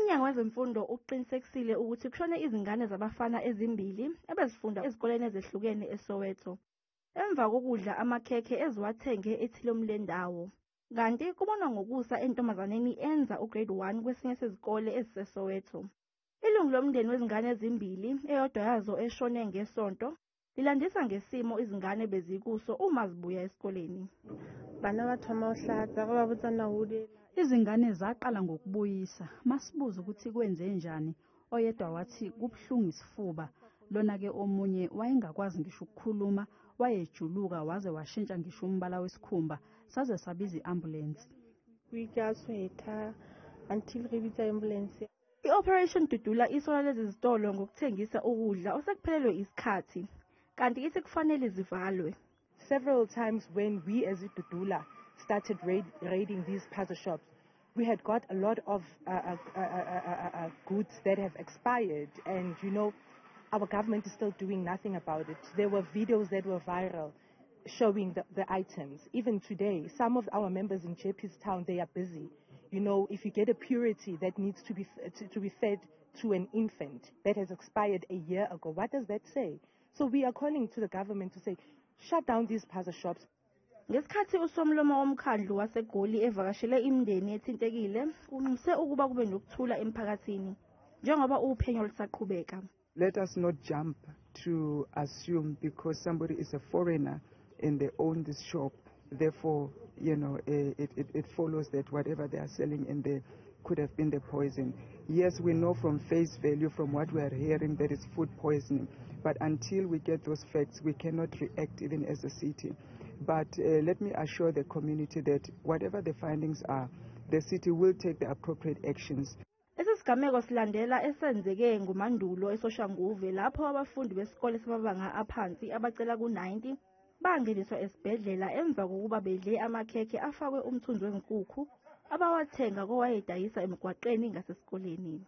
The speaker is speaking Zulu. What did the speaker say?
Umnyango wezemfundo uqinisekisile ukuthi kushone izingane zabafana ezimbili ebezifunda ezikoleni ezehlukene eSoweto emva kokudla amakhekhe eziwathenge ethilomlendawo. Kanti kubonwa ngokusa entombazaneni enza ugrade 1 kwesinye sezikole eziseSoweto. Ilungu lomndeni wezingane ezimbili eyodwa yazo eshone ngesonto lilandisa ngesimo izingane bezikuso uma zibuya esikoleni. Izingane zaqala ngokubuyisa, masibuza ukuthi kwenze njani. Oyedwa wathi kubuhlungu isifuba, lona-ke omunye wayengakwazi ngisho ukukhuluma, wayejuluka waze washintsha ngisho umbala wesikhumba, saze sabiza i-ambulance. I-Operation Dudula isola lezi zitolo ngokuthengisa ukudla osekuphelelwe isikhathi, kanti ithi kufanele zivalwe. Several times when we as Dudula started raiding these puzzle shops, we had got a lot of goods that have expired, and our government is still doing nothing about it. There were videos that were viral showing the items. Even today, some of our members in JP's town, they are busy. If you get a purity that needs to be fed to an infant that has expired a year ago, what does that say? So we are calling to the government to say, shut down these puzzle shops. Ngesikhathi usomlomo womkhandlu waseGoli evakashele imindeni ethintekile, unxuse ukuba kube nokuthula emphakathini njengoba uphenyo lusaqhubeka. Let us not jump to assume because somebody is a foreigner and they own this shop, therefore, it follows that whatever they are selling in there could have been the poison. Yes, we know from face value, from what we are hearing, that it's food poisoning. But until we get those facts, we cannot react even as a city. But let me assure the community that whatever the findings are, the city will take the appropriate actions. Isigameko silandela esenzeke ngumandulo eSoshanguve lapho abafundi besikole samabanga aphansi abacela ku-90 bangeniswa esibhedlela emva kokuba bedle amakhekhe afakwe umthunzi wenkukhu abawathenga kowayedayisa emgwaqeni ngasesikoleni.